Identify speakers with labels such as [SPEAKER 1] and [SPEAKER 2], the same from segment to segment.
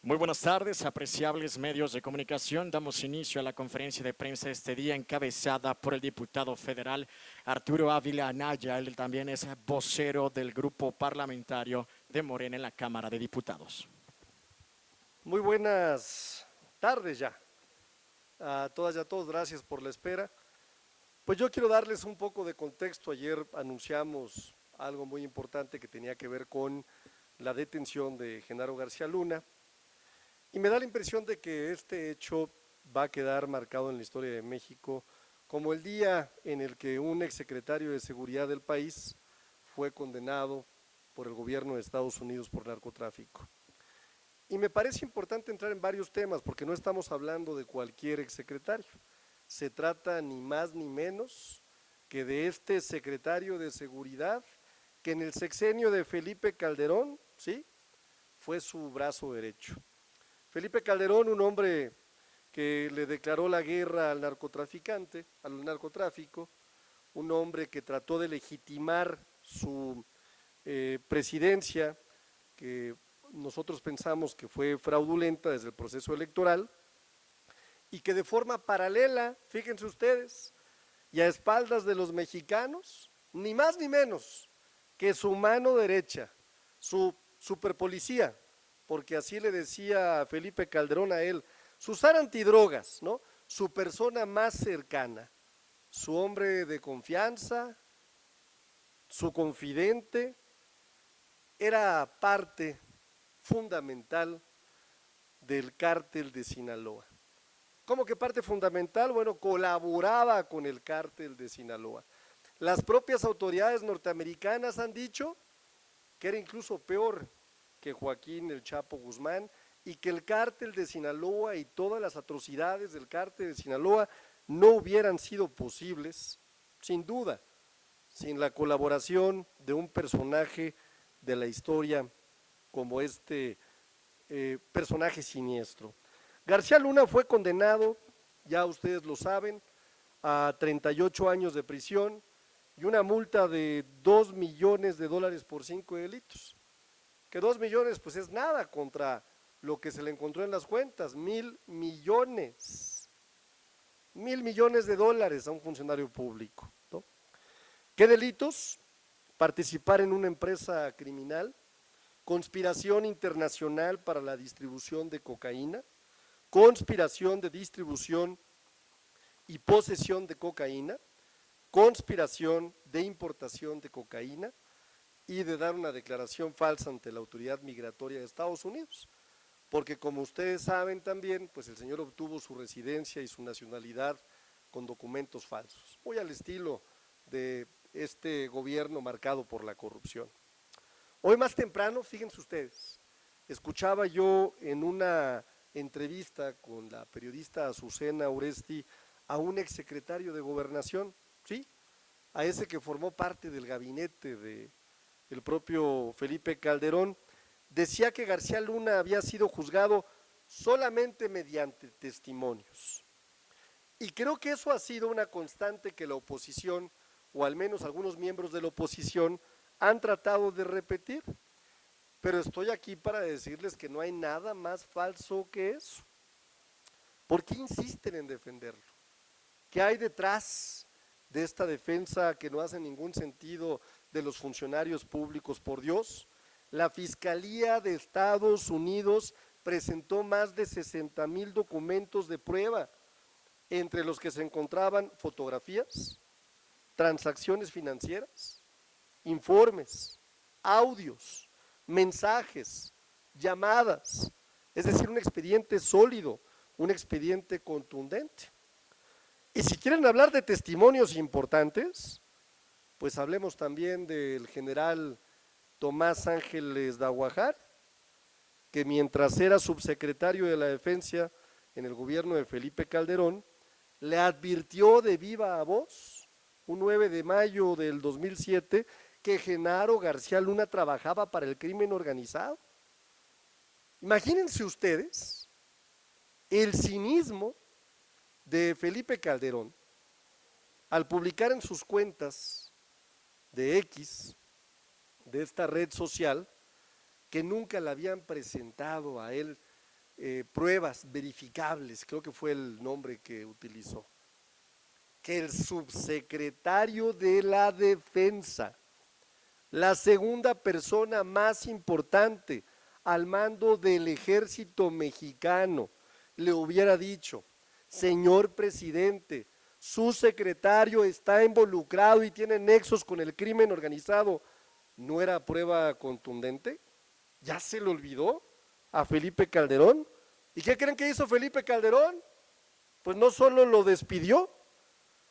[SPEAKER 1] Muy buenas tardes, apreciables medios de comunicación. Damos inicio a la conferencia de prensa este día encabezada por el diputado federal Arturo Ávila Anaya. Él también es vocero del grupo parlamentario de Morena en la Cámara de Diputados.
[SPEAKER 2] Muy buenas tardes ya a todas y a todos, gracias por la espera. Pues yo quiero darles un poco de contexto. Ayer anunciamos algo muy importante que tenía que ver con la detención de Genaro García Luna, y me da la impresión de que este hecho va a quedar marcado en la historia de México como el día en el que un exsecretario de Seguridad del país fue condenado por el gobierno de Estados Unidos por narcotráfico. Y me parece importante entrar en varios temas, porque no estamos hablando de cualquier exsecretario. Se trata ni más ni menos que de este secretario de Seguridad que en el sexenio de Felipe Calderón, ¿sí?, fue su brazo derecho. Felipe Calderón, un hombre que le declaró la guerra al narcotráfico, un hombre que trató de legitimar su presidencia, que nosotros pensamos que fue fraudulenta desde el proceso electoral, y que de forma paralela, fíjense ustedes, y a espaldas de los mexicanos, ni más ni menos que su mano derecha, su superpolicía, porque así le decía Felipe Calderón a él, su zar antidrogas, ¿no?, su persona más cercana, su hombre de confianza, su confidente, era parte fundamental del cártel de Sinaloa. ¿Cómo que parte fundamental? Bueno, colaboraba con el cártel de Sinaloa. Las propias autoridades norteamericanas han dicho que era incluso peor que Joaquín El Chapo Guzmán, y que el cártel de Sinaloa y todas las atrocidades del cártel de Sinaloa no hubieran sido posibles, sin duda, sin la colaboración de un personaje de la historia como este personaje siniestro. García Luna fue condenado, ya ustedes lo saben, a 38 años de prisión y una multa de $2 millones por 5 delitos. Que 2 millones pues es nada contra lo que se le encontró en las cuentas, $1,000 millones. $1,000 millones a un funcionario público, ¿no? ¿Qué delitos? Participar en una empresa criminal, conspiración internacional para la distribución de cocaína, conspiración de distribución y posesión de cocaína, conspiración de importación de cocaína y de dar una declaración falsa ante la autoridad migratoria de Estados Unidos, porque como ustedes saben también, pues el señor obtuvo su residencia y su nacionalidad con documentos falsos, muy al estilo de este gobierno marcado por la corrupción. Hoy más temprano, fíjense ustedes, escuchaba yo en una entrevista con la periodista Azucena Oresti a un exsecretario de Gobernación, ¿sí?, a ese que formó parte del gabinete del propio Felipe Calderón. Decía que García Luna había sido juzgado solamente mediante testimonios. Y creo que eso ha sido una constante que la oposición, o al menos algunos miembros de la oposición, han tratado de repetir. Pero estoy aquí para decirles que no hay nada más falso que eso. ¿Por qué insisten en defenderlo? ¿Qué hay detrás de esta defensa que no hace ningún sentido de los funcionarios públicos? Por Dios, la Fiscalía de Estados Unidos presentó más de 60,000 documentos de prueba, entre los que se encontraban fotografías, transacciones financieras, informes, audios, mensajes, llamadas, es decir, un expediente sólido, un expediente contundente. Y si quieren hablar de testimonios importantes, pues hablemos también del general Tomás Ángeles Daguajar, que mientras era subsecretario de la Defensa en el gobierno de Felipe Calderón, le advirtió de viva voz, un 9 de mayo del 2007, que Genaro García Luna trabajaba para el crimen organizado. Imagínense ustedes el cinismo de Felipe Calderón al publicar en sus cuentas de X, de esta red social, que nunca le habían presentado a él pruebas verificables, creo que fue el nombre que utilizó, que el subsecretario de la Defensa, la segunda persona más importante al mando del ejército mexicano, le hubiera dicho: señor presidente, su secretario está involucrado y tiene nexos con el crimen organizado, ¿no era prueba contundente? ¿Ya se le olvidó a Felipe Calderón? ¿Y qué creen que hizo Felipe Calderón? Pues no solo lo despidió,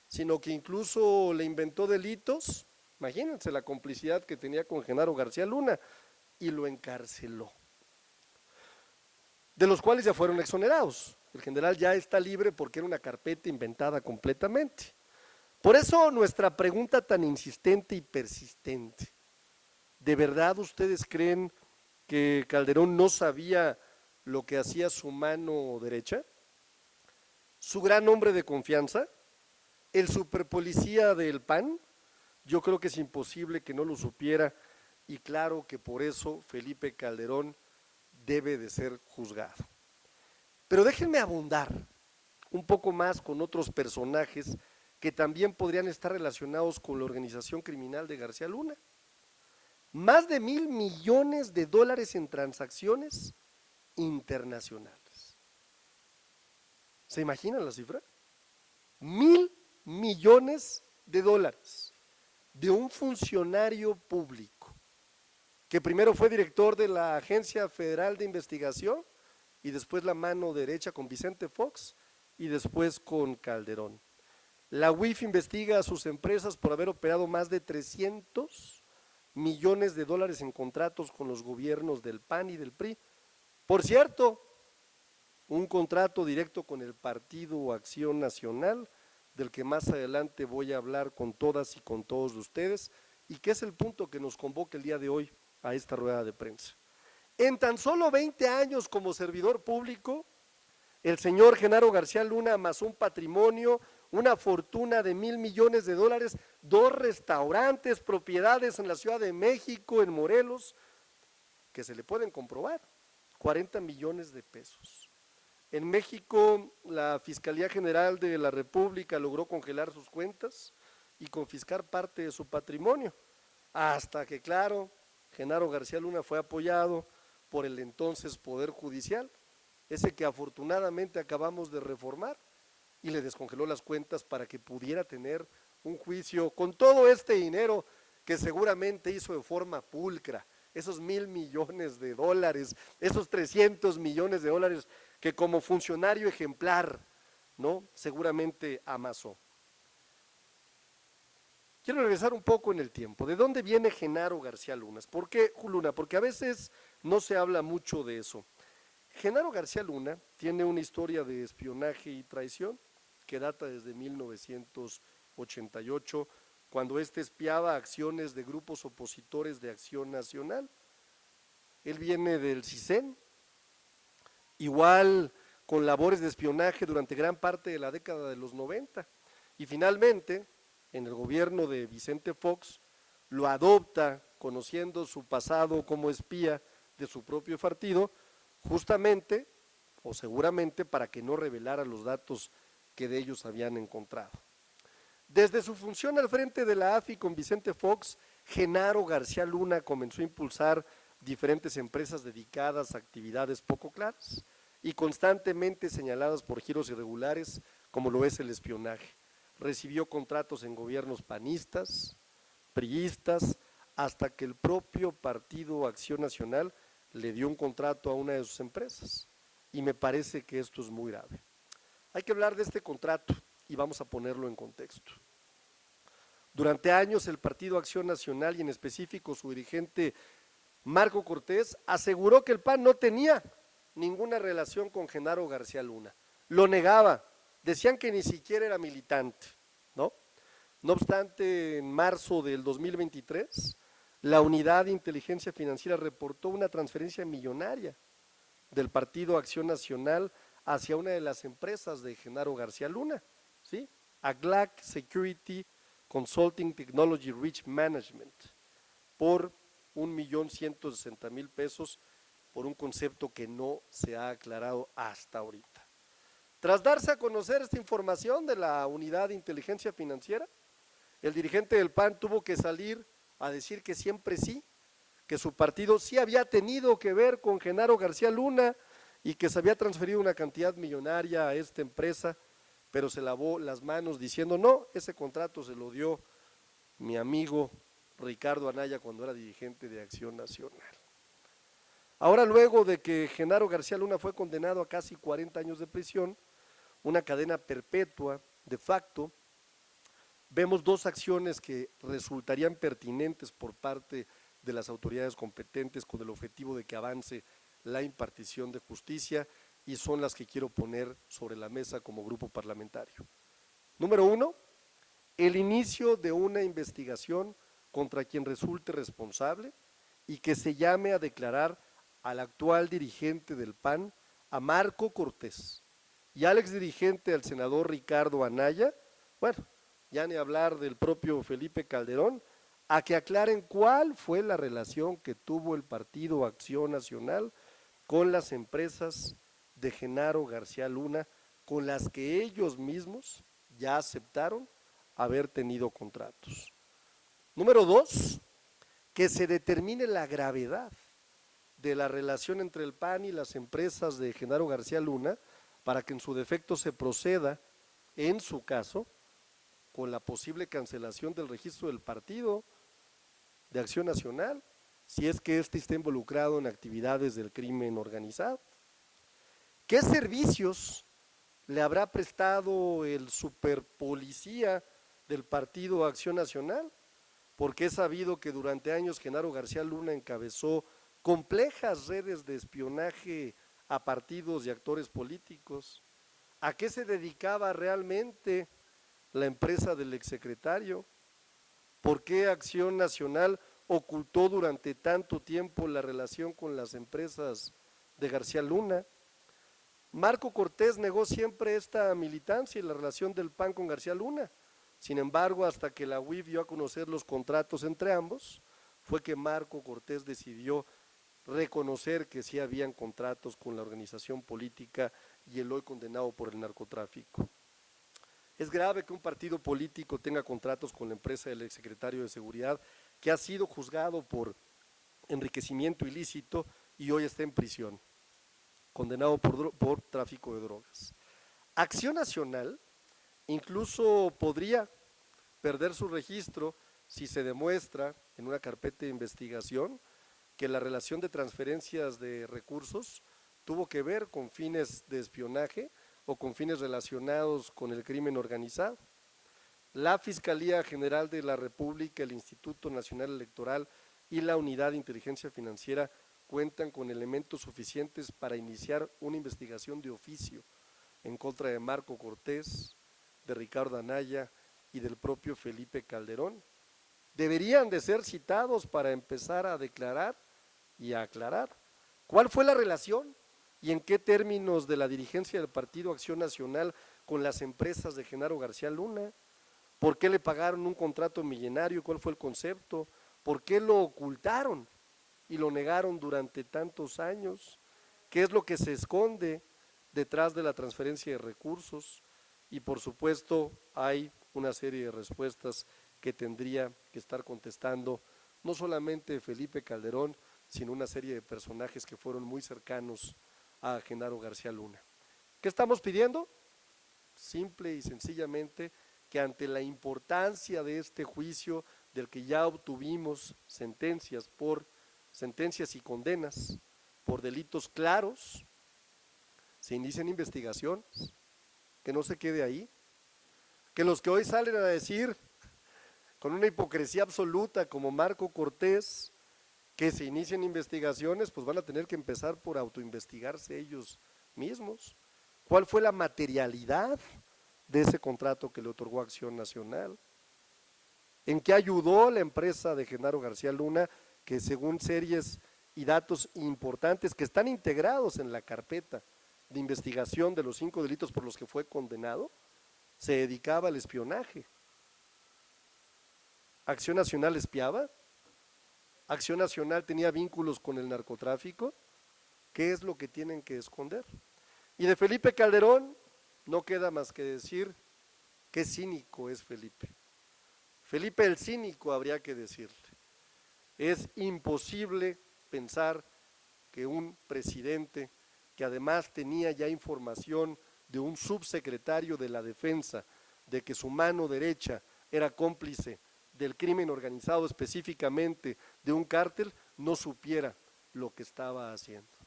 [SPEAKER 2] sino que incluso le inventó delitos, imagínense la complicidad que tenía con Genaro García Luna, y lo encarceló, de los cuales ya fueron exonerados. El general ya está libre porque era una carpeta inventada completamente. Por eso nuestra pregunta tan insistente y persistente: ¿de verdad ustedes creen que Calderón no sabía lo que hacía su mano derecha? ¿Su gran hombre de confianza? ¿El superpolicía del PAN? Yo creo que es imposible que no lo supiera, y claro que por eso Felipe Calderón debe de ser juzgado. Pero déjenme abundar un poco más con otros personajes que también podrían estar relacionados con la organización criminal de García Luna. Más de $1,000 millones en transacciones internacionales. ¿Se imaginan la cifra? $1,000 millones de un funcionario público que primero fue director de la Agencia Federal de Investigación y después la mano derecha con Vicente Fox y después con Calderón. La UIF investiga a sus empresas por haber operado más de $300 millones en contratos con los gobiernos del PAN y del PRI. Por cierto, un contrato directo con el Partido Acción Nacional, del que más adelante voy a hablar con todas y con todos ustedes, y que es el punto que nos convoca el día de hoy a esta rueda de prensa. En tan solo 20 años como servidor público, el señor Genaro García Luna amasó un patrimonio, una fortuna de $1,000 millones, 2 restaurantes, propiedades en la Ciudad de México, en Morelos, que se le pueden comprobar, 40 millones de pesos. En México, la Fiscalía General de la República logró congelar sus cuentas y confiscar parte de su patrimonio, hasta que, claro, Genaro García Luna fue apoyado por el entonces Poder Judicial, ese que afortunadamente acabamos de reformar, y le descongeló las cuentas para que pudiera tener un juicio con todo este dinero que seguramente hizo de forma pulcra, esos $1,000 millones, esos $300 millones que como funcionario ejemplar, ¿no?, seguramente amasó. Quiero regresar un poco en el tiempo. ¿De dónde viene Genaro García Luna? ¿Por qué Luna? Porque a veces no se habla mucho de eso. Genaro García Luna tiene una historia de espionaje y traición que data desde 1988, cuando espiaba acciones de grupos opositores de Acción Nacional. Él viene del CISEN, igual con labores de espionaje durante gran parte de la década de los 90, y finalmente, en el gobierno de Vicente Fox, lo adopta, conociendo su pasado como espía de su propio partido, justamente o seguramente para que no revelara los datos que de ellos habían encontrado. Desde su función al frente de la AFI con Vicente Fox, Genaro García Luna comenzó a impulsar diferentes empresas dedicadas a actividades poco claras y constantemente señaladas por giros irregulares, como lo es el espionaje. Recibió contratos en gobiernos panistas, priistas, hasta que el propio Partido Acción Nacional le dio un contrato a una de sus empresas, y me parece que esto es muy grave. Hay que hablar de este contrato y vamos a ponerlo en contexto. Durante años el Partido Acción Nacional, y en específico su dirigente Marco Cortés, aseguró que el PAN no tenía ninguna relación con Genaro García Luna, lo negaba, decían que ni siquiera era militante, ¿no? No obstante, en marzo del 2023, la Unidad de Inteligencia Financiera reportó una transferencia millonaria del Partido Acción Nacional hacia una de las empresas de Genaro García Luna, ¿sí?, Aglac Security Consulting Technology Risk Management, por $1,160,000 por un concepto que no se ha aclarado hasta ahorita. Tras darse a conocer esta información de la Unidad de Inteligencia Financiera, el dirigente del PAN tuvo que salir a decir que siempre sí, que su partido sí había tenido que ver con Genaro García Luna y que se había transferido una cantidad millonaria a esta empresa, pero se lavó las manos diciendo no, ese contrato se lo dio mi amigo Ricardo Anaya cuando era dirigente de Acción Nacional. Ahora, luego de que Genaro García Luna fue condenado a casi 40 años de prisión, una cadena perpetua de facto, vemos dos acciones que resultarían pertinentes por parte de las autoridades competentes con el objetivo de que avance la impartición de justicia y son las que quiero poner sobre la mesa como grupo parlamentario. Número uno, el inicio de una investigación contra quien resulte responsable y que se llame a declarar al actual dirigente del PAN, a Marco Cortés, y al exdirigente, al senador Ricardo Anaya, bueno, ya ni hablar del propio Felipe Calderón, a que aclaren cuál fue la relación que tuvo el Partido Acción Nacional con las empresas de Genaro García Luna, con las que ellos mismos ya aceptaron haber tenido contratos. Número dos, que se determine la gravedad de la relación entre el PAN y las empresas de Genaro García Luna para que en su defecto se proceda, en su caso, con la posible cancelación del registro del Partido de Acción Nacional, si es que éste está involucrado en actividades del crimen organizado. ¿Qué servicios le habrá prestado el superpolicía del Partido Acción Nacional? Porque es sabido que durante años Genaro García Luna encabezó complejas redes de espionaje a partidos y actores políticos. ¿A qué se dedicaba realmente la empresa del exsecretario? ¿Por qué Acción Nacional ocultó durante tanto tiempo la relación con las empresas de García Luna? Marco Cortés negó siempre esta militancia y la relación del PAN con García Luna. Sin embargo, hasta que la UIF dio a conocer los contratos entre ambos, fue que Marco Cortés decidió reconocer que sí habían contratos con la organización política y el hoy condenado por el narcotráfico. Es grave que un partido político tenga contratos con la empresa del exsecretario de Seguridad que ha sido juzgado por enriquecimiento ilícito y hoy está en prisión, condenado por tráfico de drogas. Acción Nacional incluso podría perder su registro si se demuestra en una carpeta de investigación que la relación de transferencias de recursos tuvo que ver con fines de espionaje o con fines relacionados con el crimen organizado. La Fiscalía General de la República, el Instituto Nacional Electoral y la Unidad de Inteligencia Financiera cuentan con elementos suficientes para iniciar una investigación de oficio en contra de Marco Cortés, de Ricardo Anaya y del propio Felipe Calderón. Deberían de ser citados para empezar a declarar y a aclarar cuál fue la relación y en qué términos de la dirigencia del Partido Acción Nacional con las empresas de Genaro García Luna, por qué le pagaron un contrato millonario, cuál fue el concepto, por qué lo ocultaron y lo negaron durante tantos años, qué es lo que se esconde detrás de la transferencia de recursos y por supuesto hay una serie de respuestas que tendría que estar contestando no solamente Felipe Calderón, sino una serie de personajes que fueron muy cercanos a Genaro García Luna. ¿Qué estamos pidiendo? Simple y sencillamente que ante la importancia de este juicio del que ya obtuvimos sentencias y condenas por delitos claros, se inicien investigaciones, que no se quede ahí, que los que hoy salen a decir con una hipocresía absoluta como Marco Cortés, que se inicien investigaciones, pues van a tener que empezar por autoinvestigarse ellos mismos. ¿Cuál fue la materialidad de ese contrato que le otorgó Acción Nacional? ¿En qué ayudó la empresa de Genaro García Luna, que según series y datos importantes que están integrados en la carpeta de investigación de los 5 delitos por los que fue condenado, se dedicaba al espionaje? ¿Acción Nacional espiaba? ¿Acción Nacional tenía vínculos con el narcotráfico? ¿Qué es lo que tienen que esconder? Y de Felipe Calderón no queda más que decir qué cínico es Felipe. Felipe el cínico habría que decirle. Es imposible pensar que un presidente que además tenía ya información de un subsecretario de la Defensa, de que su mano derecha era cómplice del crimen organizado, específicamente de un cártel, no supiera lo que estaba haciendo.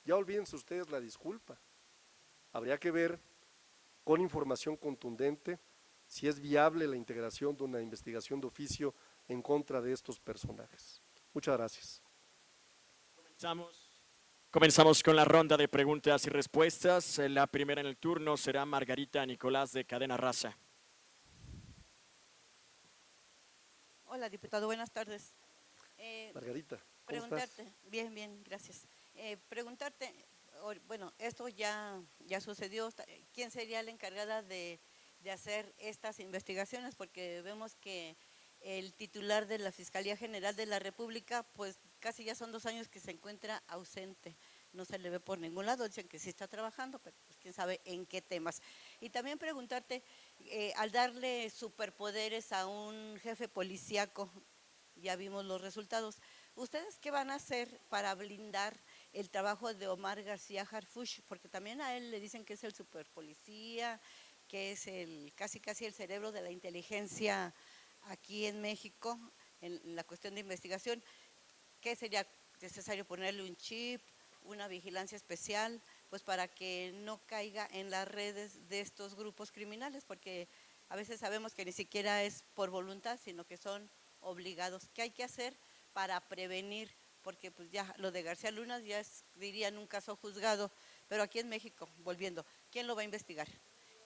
[SPEAKER 2] Ya olvídense ustedes la disculpa. Habría que ver con información contundente si es viable la integración de una investigación de oficio en contra de estos personajes. Muchas gracias.
[SPEAKER 1] Comenzamos con la ronda de preguntas y respuestas. La primera en el turno será Margarita Nicolás de Cadena Raza.
[SPEAKER 3] Hola, diputado, buenas tardes.
[SPEAKER 2] Margarita, ¿cómo
[SPEAKER 3] preguntarte,
[SPEAKER 2] estás?
[SPEAKER 3] bien, gracias. Preguntarte, bueno, esto ya sucedió, ¿quién sería la encargada de hacer estas investigaciones? Porque vemos que el titular de la Fiscalía General de la República, pues casi ya son 2 años que se encuentra ausente, no se le ve por ningún lado, dicen que sí está trabajando, pero pues quién sabe en qué temas. Y también preguntarte, al darle superpoderes a un jefe policíaco, ya vimos los resultados, ¿ustedes qué van a hacer para blindar el trabajo de Omar García Harfuch? Porque también a él le dicen que es el superpolicía, que es casi el cerebro de la inteligencia aquí en México, en la cuestión de investigación. ¿Qué sería necesario ponerle un chip, una vigilancia especial, pues para que no caiga en las redes de estos grupos criminales? Porque a veces sabemos que ni siquiera es por voluntad, sino que son obligados. ¿Qué hay que hacer para prevenir? Porque pues ya lo de García Luna ya es, dirían, un caso juzgado, pero aquí en México, volviendo, ¿quién lo va a investigar?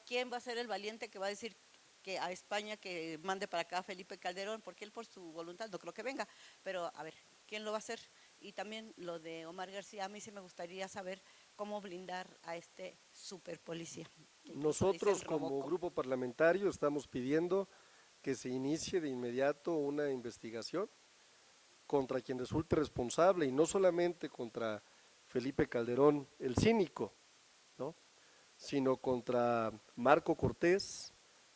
[SPEAKER 3] ¿Quién va a ser el valiente que va a decir que a España que mande para acá a Felipe Calderón? Porque él por su voluntad no creo que venga, pero a ver, ¿quién lo va a hacer? Y también lo de Omar García, a mí sí me gustaría saber cómo blindar a este super policía.
[SPEAKER 2] Nosotros como grupo parlamentario estamos pidiendo que se inicie de inmediato una investigación contra quien resulte responsable, y no solamente contra Felipe Calderón, el cínico, ¿no?, sino contra Marco Cortés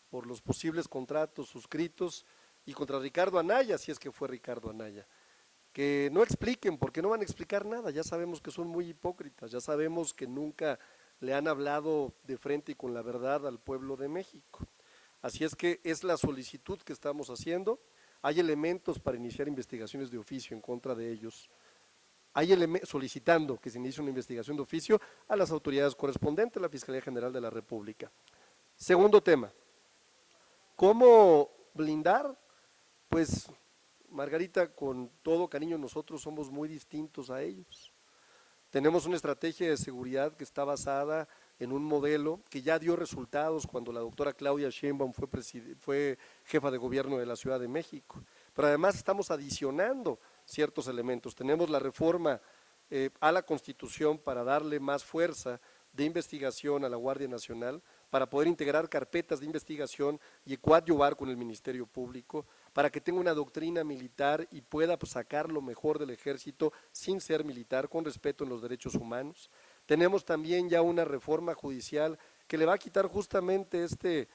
[SPEAKER 2] por los posibles contratos suscritos, y contra Ricardo Anaya, si es que fue Ricardo Anaya. Que no expliquen, porque no van a explicar nada, ya sabemos que son muy hipócritas, ya sabemos que nunca le han hablado de frente y con la verdad al pueblo de México. Así es que es la solicitud que estamos haciendo. Hay elementos para iniciar investigaciones de oficio en contra de ellos. Hay solicitando que se inicie una investigación de oficio a las autoridades correspondientes, la Fiscalía General de la República. Segundo tema, ¿cómo blindar? Pues, Margarita, con todo cariño, nosotros somos muy distintos a ellos. Tenemos una estrategia de seguridad que está basada en un modelo que ya dio resultados cuando la doctora Claudia Sheinbaum fue jefa de gobierno de la Ciudad de México. Pero además estamos adicionando ciertos elementos. Tenemos la reforma a la Constitución para darle más fuerza de investigación a la Guardia Nacional, para poder integrar carpetas de investigación y coadyuvar con el Ministerio Público, para que tenga una doctrina militar y pueda sacar lo mejor del ejército sin ser militar, con respeto en los derechos humanos. Tenemos también ya una reforma judicial que le va a quitar justamente este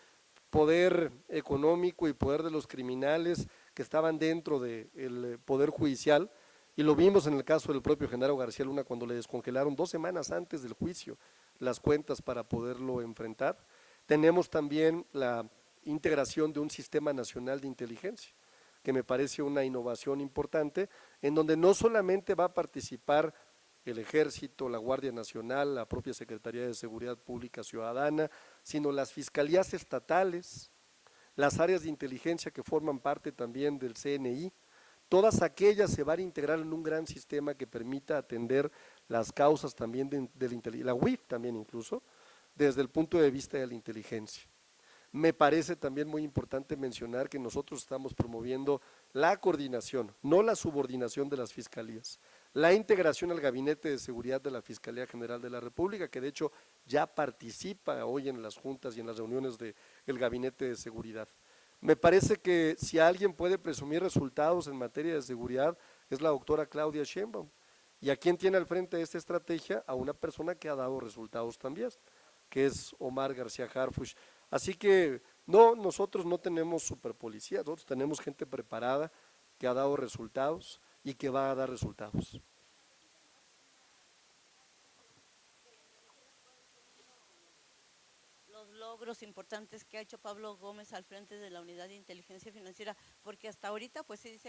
[SPEAKER 2] poder económico y poder de los criminales que estaban dentro del poder judicial, y lo vimos en el caso del propio Genaro García Luna cuando le descongelaron 2 semanas antes del juicio las cuentas para poderlo enfrentar. Tenemos también la integración de un sistema nacional de inteligencia, que me parece una innovación importante, en donde no solamente va a participar el Ejército, la Guardia Nacional, la propia Secretaría de Seguridad Pública Ciudadana, sino las fiscalías estatales, las áreas de inteligencia que forman parte también del CNI. Todas aquellas se van a integrar en un gran sistema que permita atender las causas también de la UIF también incluso, desde el punto de vista de la inteligencia. Me parece también muy importante mencionar que nosotros estamos promoviendo la coordinación, no la subordinación de las fiscalías, la integración al Gabinete de Seguridad de la Fiscalía General de la República, que de hecho ya participa hoy en las juntas y en las reuniones del Gabinete de Seguridad. Me parece que si alguien puede presumir resultados en materia de seguridad es la doctora Claudia Sheinbaum, ¿Y a quién tiene al frente de esta estrategia? A una persona que ha dado resultados también, que es Omar García Harfuch. Así que no, nosotros no tenemos superpolicía, nosotros tenemos gente preparada que ha dado resultados y que va a dar resultados.
[SPEAKER 3] Los logros importantes que ha hecho Pablo Gómez al frente de la Unidad de Inteligencia Financiera, porque hasta ahorita pues sí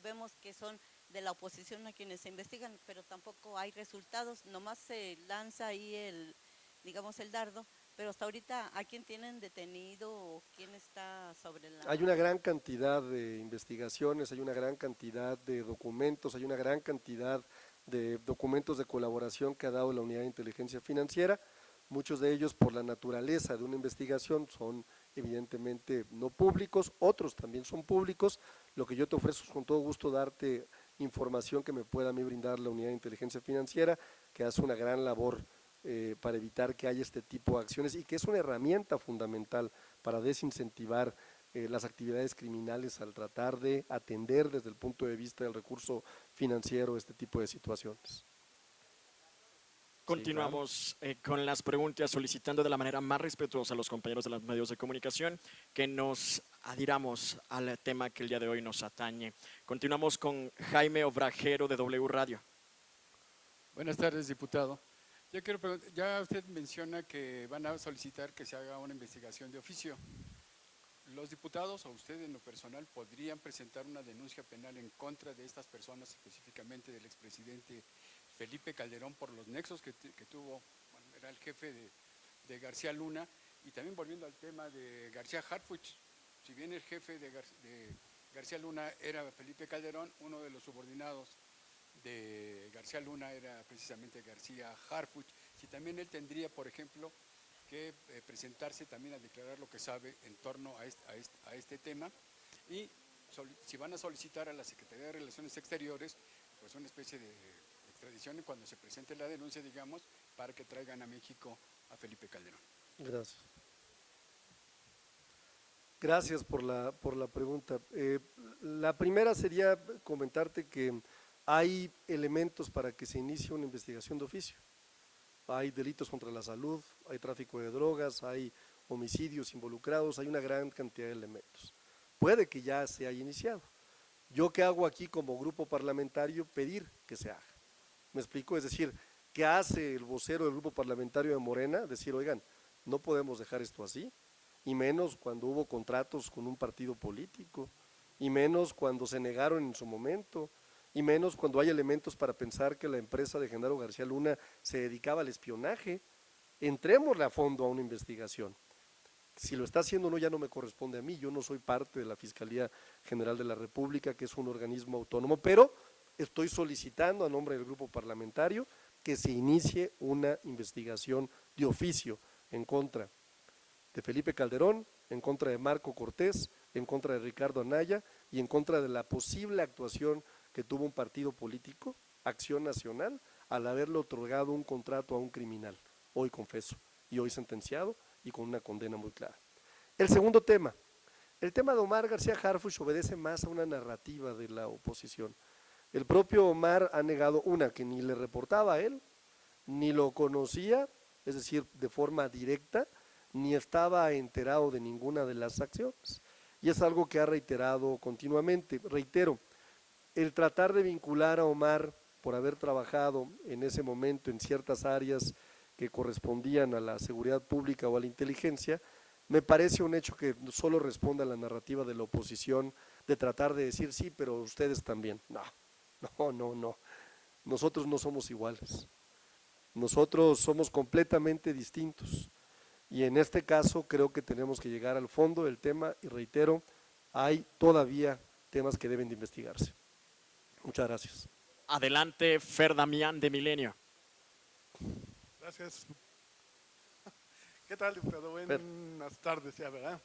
[SPEAKER 3] vemos que son de la oposición a quienes se investigan, pero tampoco hay resultados, nomás se lanza ahí digamos el dardo, pero hasta ahorita ¿a quién tienen detenido o quién está sobre la...?
[SPEAKER 2] Hay una gran cantidad de investigaciones, hay una gran cantidad de documentos, hay una gran cantidad de documentos de colaboración que ha dado la Unidad de Inteligencia Financiera. Muchos de ellos, por la naturaleza de una investigación, son evidentemente no públicos, otros también son públicos. Lo que yo te ofrezco es con todo gusto darte información que me pueda a mí brindar la Unidad de Inteligencia Financiera, que hace una gran labor para evitar que haya este tipo de acciones y que es una herramienta fundamental para desincentivar las actividades criminales al tratar de atender desde el punto de vista del recurso financiero este tipo de situaciones.
[SPEAKER 1] Continuamos con las preguntas, solicitando de la manera más respetuosa a los compañeros de los medios de comunicación que nos adhiramos al tema que el día de hoy nos atañe. Continuamos con Jaime Obrajero de W Radio.
[SPEAKER 4] Buenas tardes, diputado. Yo quiero preguntar, ya usted menciona que van a solicitar que se haga una investigación de oficio. ¿Los diputados o usted en lo personal podrían presentar una denuncia penal en contra de estas personas, específicamente del expresidente Felipe Calderón, por los nexos que tuvo, bueno, era el jefe de García Luna? Y también volviendo al tema de García Harfuch, si bien el jefe de García Luna era Felipe Calderón, uno de los subordinados de García Luna era precisamente García Harfuch, si también él tendría, por ejemplo, que presentarse también a declarar lo que sabe en torno a este tema, y si van a solicitar a la Secretaría de Relaciones Exteriores pues una especie de extradición cuando se presente la denuncia, digamos, para que traigan a México a Felipe Calderón.
[SPEAKER 2] Gracias. Gracias por la pregunta. La primera sería comentarte que hay elementos para que se inicie una investigación de oficio. Hay delitos contra la salud, hay tráfico de drogas, hay homicidios involucrados, hay una gran cantidad de elementos. Puede que ya se haya iniciado. ¿Yo qué hago aquí como grupo parlamentario? Pedir que se haga. ¿Me explico? Es decir, ¿qué hace el vocero del grupo parlamentario de Morena? Decir, oigan, no podemos dejar esto así, y menos cuando hubo contratos con un partido político, y menos cuando se negaron en su momento, y menos cuando hay elementos para pensar que la empresa de Genaro García Luna se dedicaba al espionaje. Entrémosle a fondo a una investigación. Si lo está haciendo o no ya no me corresponde a mí, yo no soy parte de la Fiscalía General de la República, que es un organismo autónomo, pero estoy solicitando a nombre del grupo parlamentario que se inicie una investigación de oficio en contra de Felipe Calderón, en contra de Marco Cortés, en contra de Ricardo Anaya y en contra de la posible actuación que tuvo un partido político, Acción Nacional, al haberle otorgado un contrato a un criminal, hoy confeso, y hoy sentenciado y con una condena muy clara. El segundo tema, el tema de Omar García Harfuch obedece más a una narrativa de la oposición. El propio Omar ha negado que ni le reportaba a él, ni lo conocía, es decir, de forma directa, ni estaba enterado de ninguna de las acciones. Y es algo que ha reiterado continuamente. Reitero, el tratar de vincular a Omar por haber trabajado en ese momento en ciertas áreas que correspondían a la seguridad pública o a la inteligencia, me parece un hecho que solo responde a la narrativa de la oposición de tratar de decir sí, pero ustedes también. No. Nosotros no somos iguales. Nosotros somos completamente distintos. Y en este caso creo que tenemos que llegar al fondo del tema y reitero, hay todavía temas que deben de investigarse. Muchas gracias.
[SPEAKER 1] Adelante, Fer Damián de Milenio.
[SPEAKER 5] Gracias. ¿Qué tal, diputado? Buenas tardes ya, ¿verdad?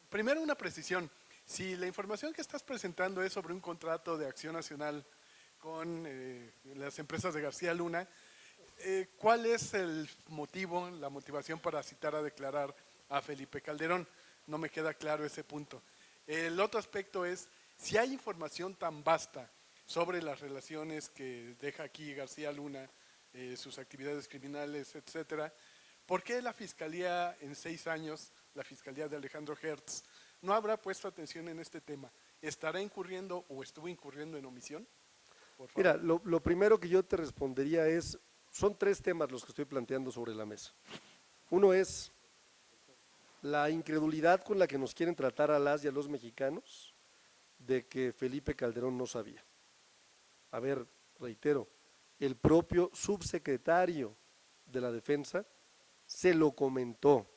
[SPEAKER 5] Primero una precisión. Si la información que estás presentando es sobre un contrato de Acción Nacional con las empresas de García Luna, ¿cuál es el motivo, la motivación para citar a declarar a Felipe Calderón? No me queda claro ese punto. El otro aspecto es, si hay información tan vasta sobre las relaciones que deja aquí García Luna, sus actividades criminales, etcétera. ¿Por qué la Fiscalía en 6 años, la Fiscalía de Alejandro Hertz, no habrá puesto atención en este tema? ¿Estará incurriendo o estuvo incurriendo en omisión? Por favor.
[SPEAKER 2] Mira, lo primero que yo te respondería es, son 3 temas los que estoy planteando sobre la mesa. Uno es la incredulidad con la que nos quieren tratar a las y a los mexicanos de que Felipe Calderón no sabía. A ver, reitero, el propio subsecretario de la Defensa se lo comentó,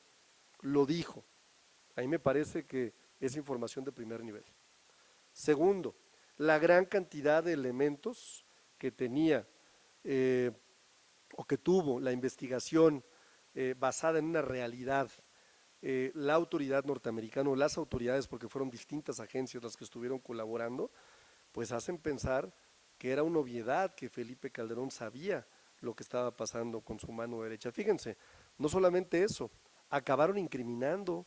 [SPEAKER 2] lo dijo. A mí me parece que es información de primer nivel. Segundo, la gran cantidad de elementos que tenía o que tuvo la investigación basada en una realidad, la autoridad norteamericana o las autoridades, porque fueron distintas agencias las que estuvieron colaborando, pues hacen pensar que era una obviedad que Felipe Calderón sabía lo que estaba pasando con su mano derecha. Fíjense, no solamente eso, acabaron incriminando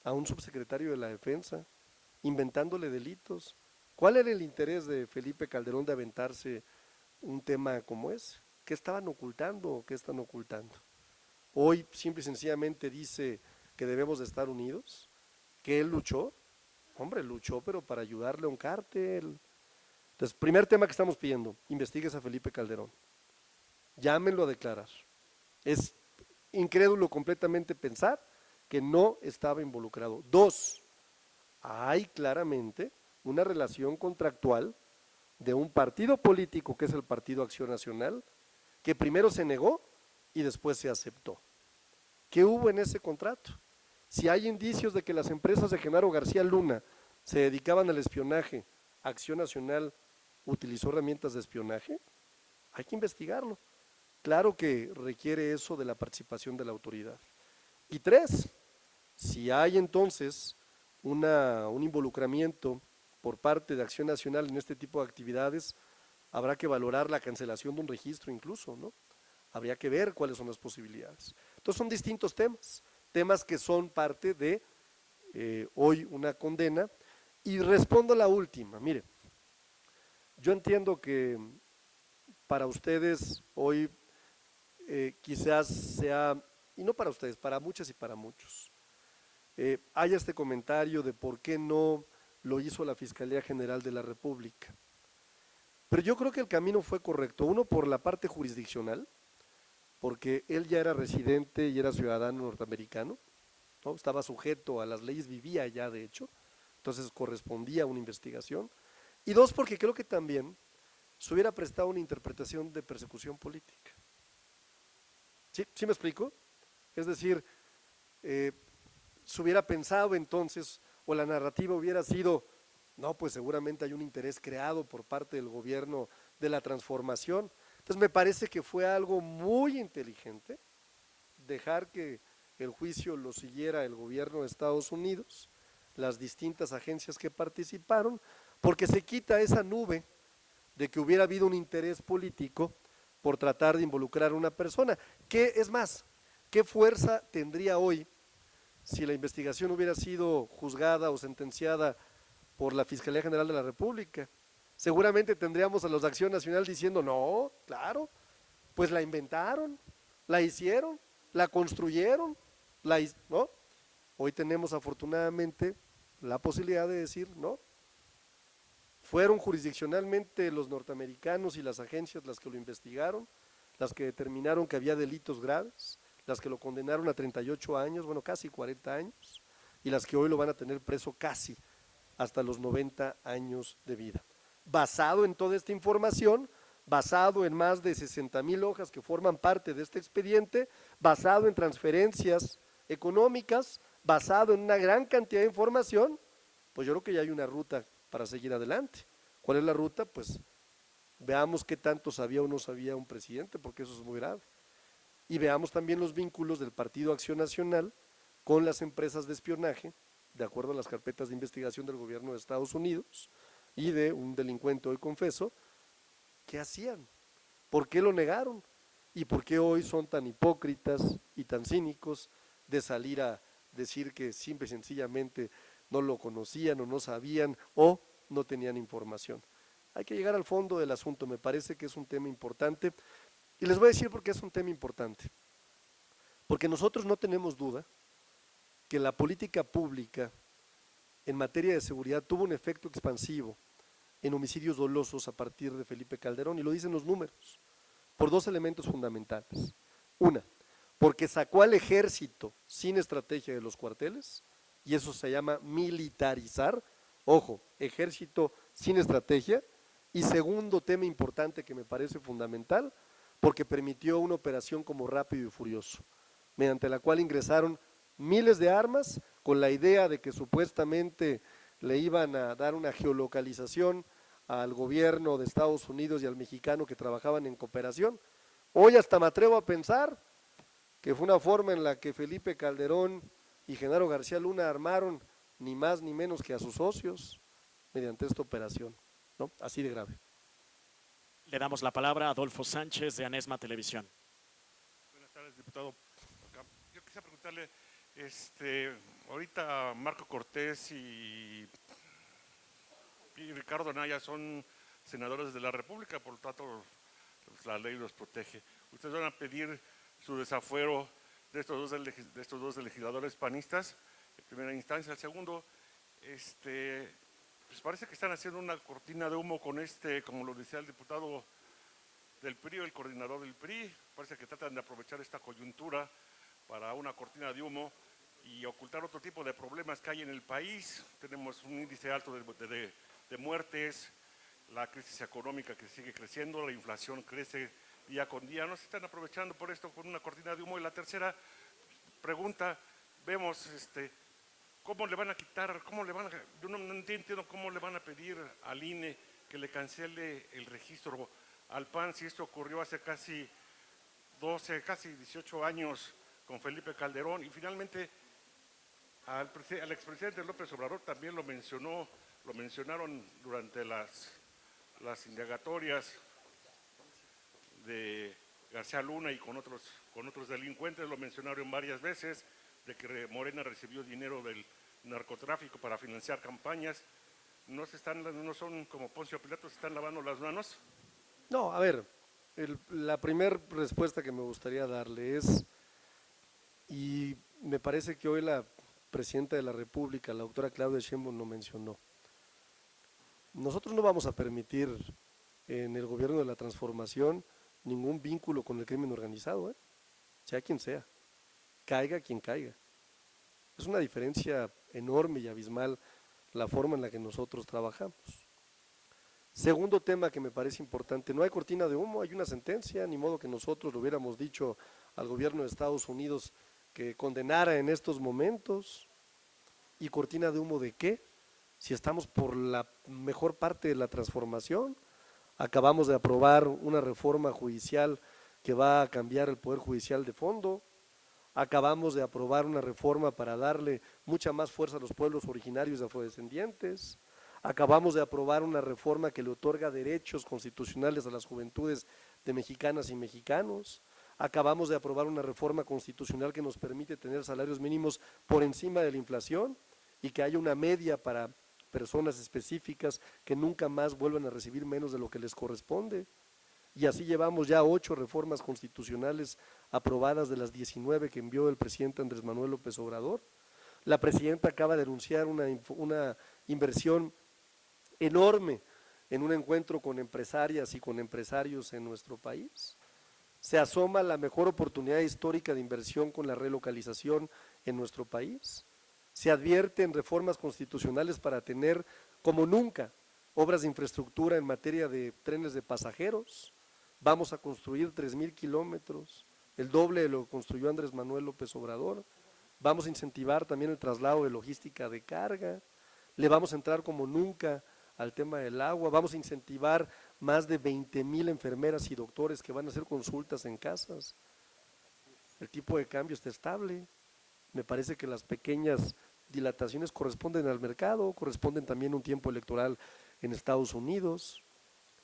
[SPEAKER 2] a un subsecretario de la Defensa, inventándole delitos. ¿Cuál era el interés de Felipe Calderón de aventarse un tema como ese? ¿Qué estaban ocultando o qué están ocultando? Hoy simple y sencillamente dice que debemos de estar unidos, que él luchó, hombre, luchó pero para ayudarle a un cártel. Entonces, primer tema que estamos pidiendo, investigues a Felipe Calderón, llámenlo a declarar. Es incrédulo completamente pensar que no estaba involucrado. 2, hay claramente una relación contractual de un partido político que es el Partido Acción Nacional, que primero se negó y después se aceptó. ¿Qué hubo en ese contrato? Si hay indicios de que las empresas de Genaro García Luna se dedicaban al espionaje, Acción Nacional utilizó herramientas de espionaje, hay que investigarlo. Claro que requiere eso de la participación de la autoridad. Y 3, si hay entonces un involucramiento por parte de Acción Nacional en este tipo de actividades, habrá que valorar la cancelación de un registro incluso, ¿no? Habría que ver cuáles son las posibilidades. Entonces son distintos temas que son parte de hoy una condena. Y respondo a la última, mire, yo entiendo que para ustedes hoy quizás sea, y no para ustedes, para muchas y para muchos, haya este comentario de por qué no lo hizo la Fiscalía General de la República. Pero yo creo que el camino fue correcto, uno por la parte jurisdiccional, porque él ya era residente y era ciudadano norteamericano, ¿no? Estaba sujeto a las leyes, vivía allá de hecho, entonces correspondía a una investigación. Y 2, porque creo que también se hubiera prestado una interpretación de persecución política. ¿Sí me explico? Es decir, se hubiera pensado entonces, o la narrativa hubiera sido, no, pues seguramente hay un interés creado por parte del gobierno de la transformación. Entonces me parece que fue algo muy inteligente dejar que el juicio lo siguiera el gobierno de Estados Unidos, las distintas agencias que participaron, porque se quita esa nube de que hubiera habido un interés político por tratar de involucrar a una persona. ¿Qué es más? ¿Qué fuerza tendría hoy si la investigación hubiera sido juzgada o sentenciada por la Fiscalía General de la República? Seguramente tendríamos a los de Acción Nacional diciendo, no, claro, pues la inventaron, la hicieron, la construyeron, ¿no? Hoy tenemos afortunadamente la posibilidad de decir, no, fueron jurisdiccionalmente los norteamericanos y las agencias las que lo investigaron, las que determinaron que había delitos graves, las que lo condenaron a 38 años, bueno, casi 40 años, y las que hoy lo van a tener preso casi hasta los 90 años de vida. Basado en toda esta información, basado en más de 60,000 hojas que forman parte de este expediente, basado en transferencias económicas, basado en una gran cantidad de información, pues yo creo que ya hay una ruta para seguir adelante. ¿Cuál es la ruta? Pues veamos qué tanto sabía o no sabía un presidente, porque eso es muy grave. Y veamos también los vínculos del Partido Acción Nacional con las empresas de espionaje, de acuerdo a las carpetas de investigación del gobierno de Estados Unidos y de un delincuente hoy confeso. ¿Qué hacían? ¿Por qué lo negaron? ¿Y por qué hoy son tan hipócritas y tan cínicos de salir a decir que simple y sencillamente no lo conocían o no sabían o no tenían información? Hay que llegar al fondo del asunto, me parece que es un tema importante. Y les voy a decir por qué es un tema importante. Porque nosotros no tenemos duda que la política pública en materia de seguridad tuvo un efecto expansivo en homicidios dolosos a partir de Felipe Calderón, y lo dicen los números, por dos elementos fundamentales. Una, porque sacó al ejército sin estrategia de los cuarteles, y eso se llama militarizar, ojo, ejército sin estrategia. Y segundo tema importante que me parece fundamental, porque permitió una operación como Rápido y Furioso, mediante la cual ingresaron miles de armas con la idea de que supuestamente le iban a dar una geolocalización al gobierno de Estados Unidos y al mexicano que trabajaban en cooperación. Hoy hasta me atrevo a pensar que fue una forma en la que Felipe Calderón y Genaro García Luna armaron ni más ni menos que a sus socios mediante esta operación, ¿no? Así de grave.
[SPEAKER 1] Le damos la palabra a Adolfo Sánchez de Anesma Televisión.
[SPEAKER 6] Buenas tardes, diputado. Yo quisiera preguntarle, ahorita Marco Cortés y Ricardo Anaya son senadores de la República, por lo tanto la ley los protege. ¿Ustedes van a pedir su desafuero de estos dos legisladores panistas en primera instancia? El segundo, pues parece que están haciendo una cortina de humo con como lo decía el diputado del PRI, el coordinador del PRI, parece que tratan de aprovechar esta coyuntura para una cortina de humo y ocultar otro tipo de problemas que hay en el país. Tenemos un índice alto de muertes, la crisis económica que sigue creciendo, la inflación crece día con día, no se están aprovechando por esto con una cortina de humo. Y la tercera pregunta, vemos ¿cómo le van a quitar, yo no entiendo cómo le van a pedir al INE que le cancele el registro al PAN si esto ocurrió hace casi 18 años con Felipe Calderón? Y finalmente al expresidente López Obrador también lo mencionaron durante las indagatorias de García Luna y con otros delincuentes, lo mencionaron varias veces, de que Morena recibió dinero del narcotráfico para financiar campañas. ¿No son como Poncio Pilato, se están lavando las manos?
[SPEAKER 2] No, a ver, la primera respuesta que me gustaría darle es, y me parece que hoy la presidenta de la República, la doctora Claudia Sheinbaum, lo mencionó. Nosotros no vamos a permitir en el gobierno de la transformación ningún vínculo con el crimen organizado, sea quien sea, caiga quien caiga. Es una diferencia enorme y abismal la forma en la que nosotros trabajamos. Segundo tema que me parece importante, no hay cortina de humo, hay una sentencia, ni modo que nosotros le hubiéramos dicho al gobierno de Estados Unidos que condenara en estos momentos. ¿Y cortina de humo de qué? Si estamos por la mejor parte de la transformación, acabamos de aprobar una reforma judicial que va a cambiar el Poder Judicial de fondo, acabamos de aprobar una reforma para darle mucha más fuerza a los pueblos originarios y afrodescendientes, acabamos de aprobar una reforma que le otorga derechos constitucionales a las juventudes de mexicanas y mexicanos, acabamos de aprobar una reforma constitucional que nos permite tener salarios mínimos por encima de la inflación y que haya una media para personas específicas que nunca más vuelvan a recibir menos de lo que les corresponde. Y así llevamos ya 8 reformas constitucionales aprobadas de las 19 que envió el presidente Andrés Manuel López Obrador. La presidenta acaba de anunciar una inversión enorme en un encuentro con empresarias y con empresarios en nuestro país. Se asoma la mejor oportunidad histórica de inversión con la relocalización en nuestro país. Se advierten reformas constitucionales para tener, como nunca, obras de infraestructura en materia de trenes de pasajeros. Vamos a construir 3,000 kilómetros, el doble de lo que construyó Andrés Manuel López Obrador. Vamos a incentivar también el traslado de logística de carga. Le vamos a entrar como nunca al tema del agua. Vamos a incentivar más de 20,000 enfermeras y doctores que van a hacer consultas en casas. El tipo de cambio está estable. Me parece que las pequeñas dilataciones corresponden al mercado, corresponden también a un tiempo electoral en Estados Unidos,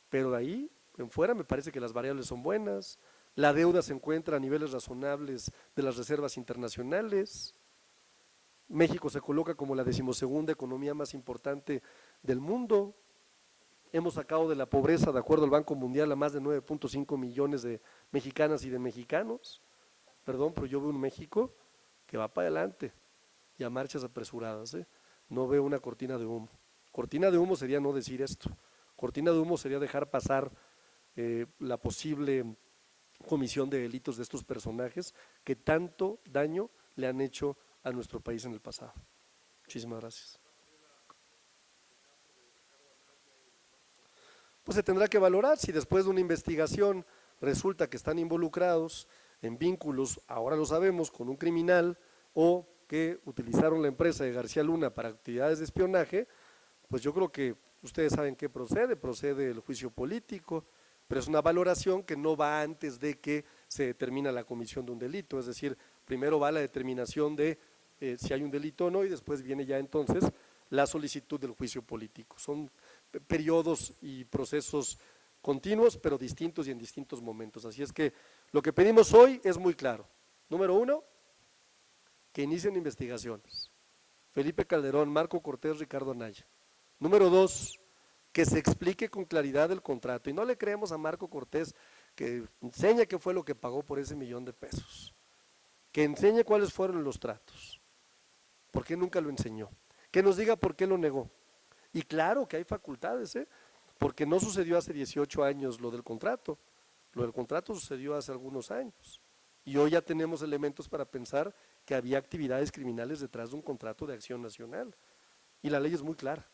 [SPEAKER 2] pero de ahí en fuera me parece que las variables son buenas, la deuda se encuentra a niveles razonables de las reservas internacionales, México se coloca como la 12ª economía más importante del mundo, hemos sacado de la pobreza, de acuerdo al Banco Mundial, a más de 9.5 millones de mexicanas y de mexicanos. Perdón, pero yo veo un México que va para adelante y a marchas apresuradas, ¿eh? No veo una cortina de humo. Cortina de humo sería no decir esto. Cortina de humo sería dejar pasar la posible comisión de delitos de estos personajes que tanto daño le han hecho a nuestro país en el pasado. Muchísimas gracias. Pues se tendrá que valorar si después de una investigación resulta que están involucrados en vínculos, ahora lo sabemos, con un criminal o que utilizaron la empresa de García Luna para actividades de espionaje, pues yo creo que ustedes saben qué procede el juicio político, pero es una valoración que no va antes de que se determina la comisión de un delito, es decir, primero va la determinación de si hay un delito o no y después viene ya entonces la solicitud del juicio político. Son periodos y procesos continuos, pero distintos y en distintos momentos. Así es que lo que pedimos hoy es muy claro. Número 1, que inicien investigaciones. Felipe Calderón, Marco Cortés, Ricardo Anaya. Número 2, que se explique con claridad el contrato. Y no le creemos a Marco Cortés que enseñe qué fue lo que pagó por ese $1,000,000. Que enseñe cuáles fueron los tratos. ¿Por qué nunca lo enseñó? Que nos diga por qué lo negó. Y claro que hay facultades, porque no sucedió hace 18 años lo del contrato. Lo del contrato sucedió hace algunos años. Y hoy ya tenemos elementos para pensar que había actividades criminales detrás de un contrato de acción nacional. Y la ley es muy clara.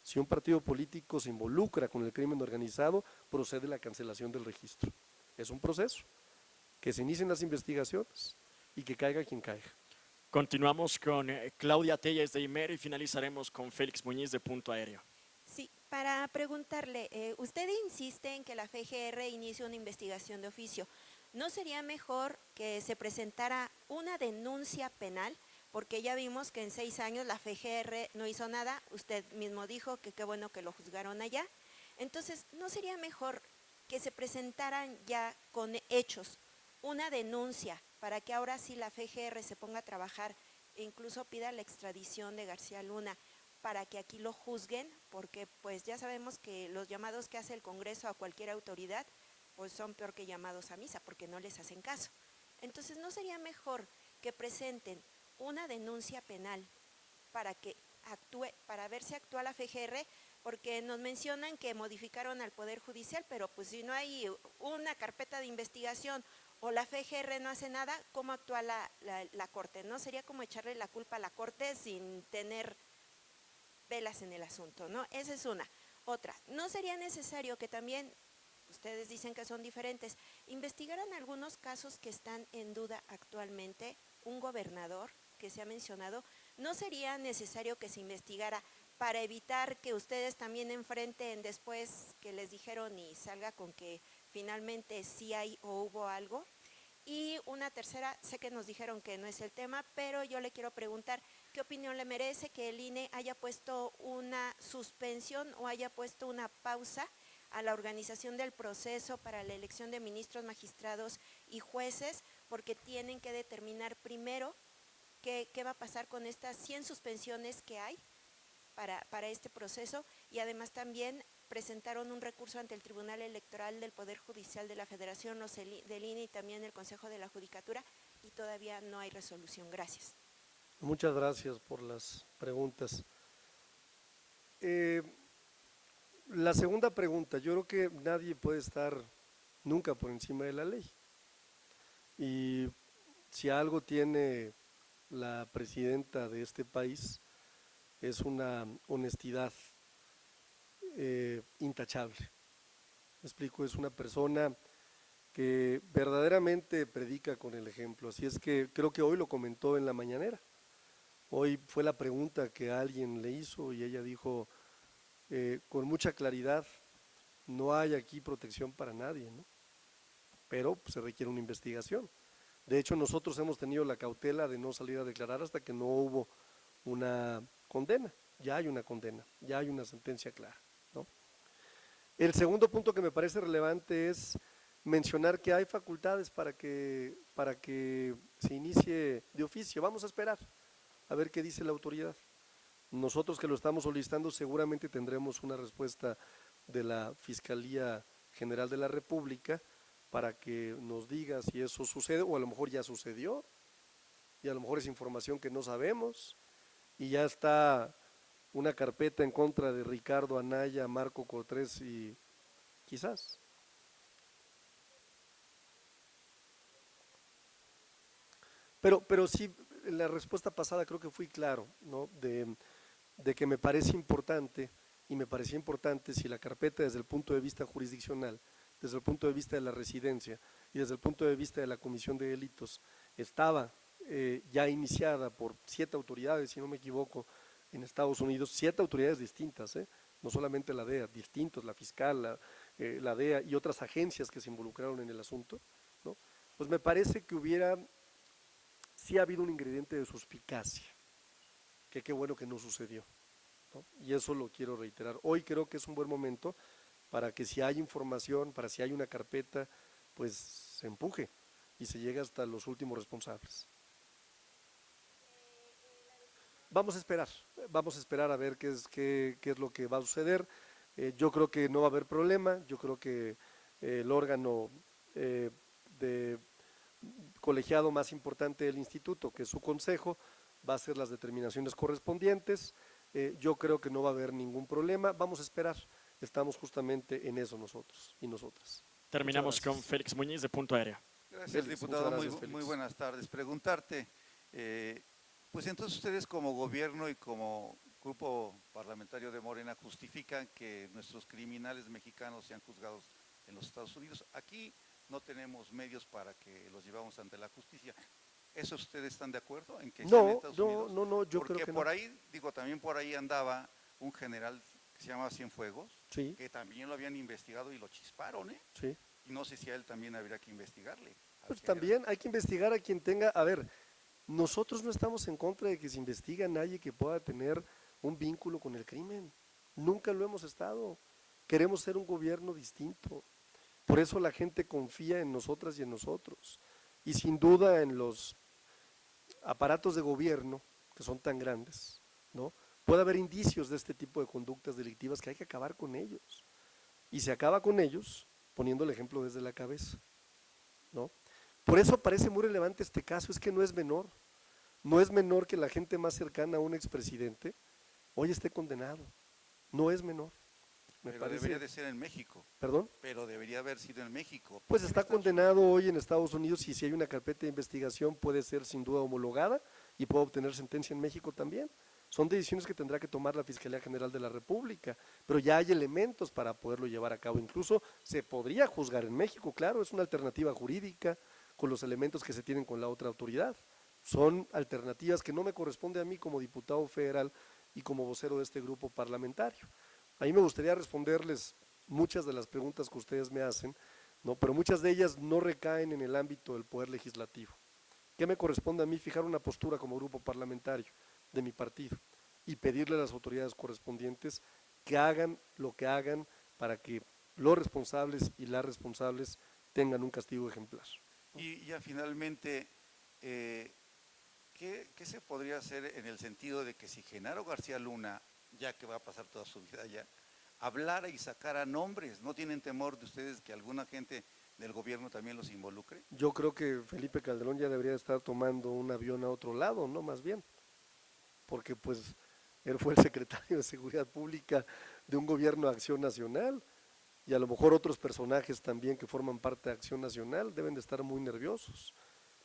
[SPEAKER 2] Si un partido político se involucra con el crimen organizado, procede la cancelación del registro. Es un proceso. Que se inicien las investigaciones y que caiga quien caiga.
[SPEAKER 1] Continuamos con Claudia Telles de IMER y finalizaremos con Félix Muñiz de Punto Aéreo.
[SPEAKER 7] Sí, para preguntarle, usted insiste en que la FGR inicie una investigación de oficio. ¿No sería mejor que se presentara una denuncia penal? Porque ya vimos que en 6 años la FGR no hizo nada, usted mismo dijo que qué bueno que lo juzgaron allá. Entonces, ¿no sería mejor que se presentaran ya con hechos una denuncia para que ahora sí la FGR se ponga a trabajar e incluso pida la extradición de García Luna para que aquí lo juzguen? Porque pues ya sabemos que los llamados que hace el Congreso a cualquier autoridad pues son peor que llamados a misa porque no les hacen caso. Entonces, ¿no sería mejor que presenten una denuncia penal para que actúe, para ver si actúa la FGR? Porque nos mencionan que modificaron al Poder Judicial, pero pues si no hay una carpeta de investigación o la FGR no hace nada, ¿cómo actúa la Corte? ¿No? Sería como echarle la culpa a la Corte sin tener velas en el asunto, ¿no? Esa es una. Otra, ¿no sería necesario que también, ustedes dicen que son diferentes, investigaran algunos casos que están en duda actualmente? Un gobernador que se ha mencionado, ¿no sería necesario que se investigara para evitar que ustedes también enfrenten después que les dijeron y salga con que finalmente sí hay o hubo algo? Y una tercera, sé que nos dijeron que no es el tema, pero yo le quiero preguntar, ¿qué opinión le merece que el INE haya puesto una suspensión o haya puesto una pausa a la organización del proceso para la elección de ministros, magistrados y jueces, porque tienen que determinar primero qué va a pasar con estas 100 suspensiones que hay para este proceso? Y además también presentaron un recurso ante el Tribunal Electoral del Poder Judicial de la Federación, del INE y también el Consejo de la Judicatura, y todavía no hay resolución. Gracias.
[SPEAKER 2] Muchas gracias por las preguntas. La segunda pregunta, yo creo que nadie puede estar nunca por encima de la ley. Y si algo tiene la presidenta de este país es una honestidad intachable. Me explico, es una persona que verdaderamente predica con el ejemplo, así es que creo que hoy lo comentó en la mañanera. Hoy fue la pregunta que alguien le hizo y ella dijo con mucha claridad, no hay aquí protección para nadie, ¿no? Pero pues, se requiere una investigación. De hecho, nosotros hemos tenido la cautela de no salir a declarar hasta que no hubo una condena. Ya hay una condena, ya hay una sentencia clara, ¿no? El segundo punto que me parece relevante es mencionar que hay facultades para que se inicie de oficio. Vamos a esperar a ver qué dice la autoridad. Nosotros que lo estamos solicitando seguramente tendremos una respuesta de la Fiscalía General de la República para que nos diga si eso sucede, o a lo mejor ya sucedió, y a lo mejor es información que no sabemos, y ya está una carpeta en contra de Ricardo Anaya, Marco Cortés y quizás. Pero sí, en la respuesta pasada creo que fui claro, ¿no? De que me parece importante, y me parecía importante si la carpeta desde el punto de vista jurisdiccional, desde el punto de vista de la residencia y desde el punto de vista de la comisión de delitos estaba ya iniciada por 7 autoridades, si no me equivoco, en Estados Unidos, 7 autoridades distintas, no solamente la DEA, distintos, la fiscal, la DEA y otras agencias que se involucraron en el asunto, ¿no? Pues me parece que sí ha habido un ingrediente de suspicacia, que qué bueno que no sucedió, ¿no? Y eso lo quiero reiterar. Hoy creo que es un buen momento para que si hay información, para si hay una carpeta, pues se empuje y se llegue hasta los últimos responsables. Vamos a esperar a ver qué es lo que va a suceder. Yo creo que no va a haber problema, yo creo que el órgano de colegiado más importante del instituto, que es su consejo, va a hacer las determinaciones correspondientes. Yo creo que no va a haber ningún problema, vamos a esperar, estamos justamente en eso nosotros y nosotras.
[SPEAKER 1] Terminamos con Félix Muñiz de Punto Aéreo.
[SPEAKER 8] Gracias,
[SPEAKER 2] Félix,
[SPEAKER 8] diputado.
[SPEAKER 2] muchas gracias, Félix.
[SPEAKER 8] Muy buenas tardes. Preguntarte, pues entonces ustedes como gobierno y como grupo parlamentario de Morena justifican que nuestros criminales mexicanos sean juzgados en los Estados Unidos. Aquí no tenemos medios para que los llevamos ante la justicia. ¿Eso ustedes están de acuerdo en que sean en Estados Unidos?
[SPEAKER 2] No, yo
[SPEAKER 8] Porque
[SPEAKER 2] creo que
[SPEAKER 8] por
[SPEAKER 2] no.
[SPEAKER 8] ahí, también por ahí andaba un general que se llamaba Cienfuegos,
[SPEAKER 2] Sí,
[SPEAKER 8] que también lo habían investigado y lo chisparon,
[SPEAKER 2] sí.
[SPEAKER 8] Y no sé si a él también habría que investigarle.
[SPEAKER 2] Pues también hay que investigar a quien tenga, a ver, nosotros no estamos en contra de que se investigue a nadie que pueda tener un vínculo con el crimen, nunca lo hemos estado, queremos ser un gobierno distinto, por eso la gente confía en nosotras y en nosotros, y sin duda en los aparatos de gobierno que son tan grandes, ¿no? Puede haber indicios de este tipo de conductas delictivas que hay que acabar con ellos, y se acaba con ellos poniendo el ejemplo desde la cabeza, ¿no? Por eso parece muy relevante este caso, es que no es menor que la gente más cercana a un expresidente hoy esté condenado, no es menor.
[SPEAKER 8] Pero debería de ser en México.
[SPEAKER 2] ¿Perdón?
[SPEAKER 8] Pero debería haber sido en México.
[SPEAKER 2] Pues está condenado hoy en Estados Unidos y si hay una carpeta de investigación puede ser sin duda homologada y puede obtener sentencia en México también. Son decisiones que tendrá que tomar la Fiscalía General de la República, pero ya hay elementos para poderlo llevar a cabo. Incluso se podría juzgar en México, claro, es una alternativa jurídica con los elementos que se tienen con la otra autoridad. Son alternativas que no me corresponde a mí como diputado federal y como vocero de este grupo parlamentario. A mí me gustaría responderles muchas de las preguntas que ustedes me hacen, ¿no? Pero muchas de ellas no recaen en el ámbito del Poder Legislativo. ¿Qué me corresponde a mí? Fijar una postura como grupo parlamentario de mi partido y pedirle a las autoridades correspondientes que hagan lo que hagan para que los responsables y las responsables tengan un castigo ejemplar.
[SPEAKER 8] Y ya finalmente, ¿qué se podría hacer en el sentido de que si Genaro García Luna, ya que va a pasar toda su vida allá, hablara y sacara nombres? ¿No tienen temor de ustedes que alguna gente del gobierno también los involucre?
[SPEAKER 2] Yo creo que Felipe Calderón ya debería estar tomando un avión a otro lado, ¿no? Más bien, porque pues él fue el secretario de Seguridad Pública de un gobierno de Acción Nacional y a lo mejor otros personajes también que forman parte de Acción Nacional deben de estar muy nerviosos,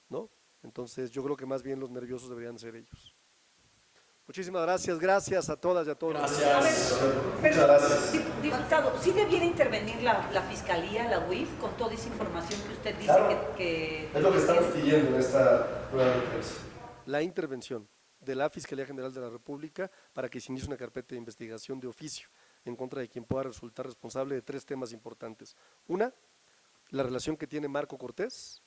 [SPEAKER 2] ¿no? Entonces yo creo que más bien los nerviosos deberían ser ellos. Muchísimas gracias a todas y a todos.
[SPEAKER 1] Gracias.
[SPEAKER 2] Muchas gracias.
[SPEAKER 9] Diputado, ¿sí debiera intervenir la Fiscalía, la UIF, con toda esa información que usted dice
[SPEAKER 2] Claro.
[SPEAKER 9] que
[SPEAKER 2] Es lo que estamos pidiendo en esta nueva referencia. La intervención de la Fiscalía General de la República para que se inicie una carpeta de investigación de oficio en contra de quien pueda resultar responsable de 3 temas importantes. Una, la relación que tiene Marco Cortés,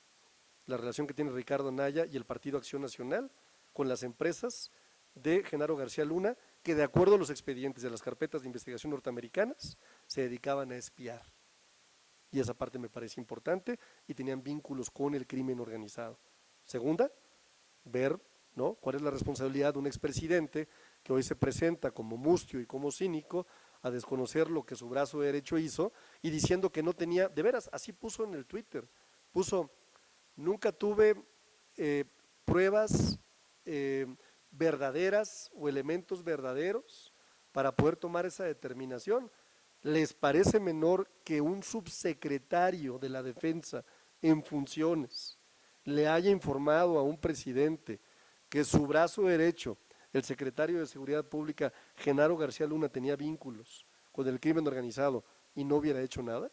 [SPEAKER 2] la relación que tiene Ricardo Anaya y el Partido Acción Nacional con las empresas de Genaro García Luna, que de acuerdo a los expedientes de las carpetas de investigación norteamericanas, se dedicaban a espiar. Y esa parte me parece importante y tenían vínculos con el crimen organizado. Segunda, ver, ¿no?, cuál es la responsabilidad de un expresidente que hoy se presenta como mustio y como cínico a desconocer lo que su brazo derecho hizo y diciendo que no tenía, de veras, así puso en el Twitter, puso, nunca tuve pruebas verdaderas o elementos verdaderos para poder tomar esa determinación. ¿Les parece menor que un subsecretario de la Defensa en funciones le haya informado a un presidente que su brazo derecho, el secretario de Seguridad Pública, Genaro García Luna, tenía vínculos con el crimen organizado y no hubiera hecho nada?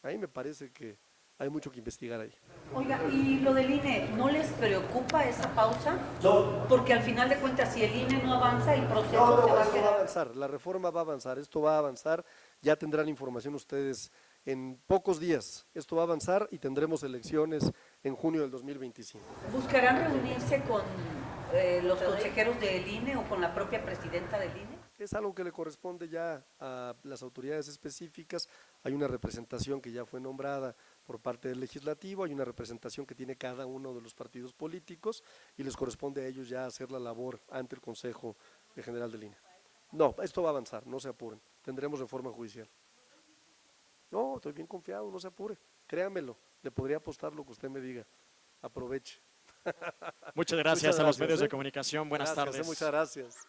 [SPEAKER 2] A mí me parece que hay mucho que investigar ahí.
[SPEAKER 9] Oiga, ¿y lo del INE, no les preocupa esa pausa? No. Porque al final de cuentas, si el INE no avanza, el proceso se va a
[SPEAKER 2] esto va a
[SPEAKER 9] quedar.
[SPEAKER 2] avanzar, la reforma va a avanzar, esto va a avanzar, ya tendrán información ustedes en pocos días, esto va a avanzar y tendremos elecciones en junio del 2025.
[SPEAKER 9] ¿Buscarán reunirse con los consejeros del INE o con la propia presidenta del INE?
[SPEAKER 2] Es algo que le corresponde ya a las autoridades específicas, hay una representación que ya fue nombrada por parte del legislativo, hay una representación que tiene cada uno de los partidos políticos y les corresponde a ellos ya hacer la labor ante el Consejo General del INE. No, esto va a avanzar, no se apuren, tendremos reforma judicial. No, estoy bien confiado, no se apure, créamelo, le podría apostar lo que usted me diga, aproveche.
[SPEAKER 1] Muchas gracias a los medios de
[SPEAKER 2] ¿eh?
[SPEAKER 1] comunicación. Buenas
[SPEAKER 2] Gracias,
[SPEAKER 1] tardes.
[SPEAKER 2] muchas gracias.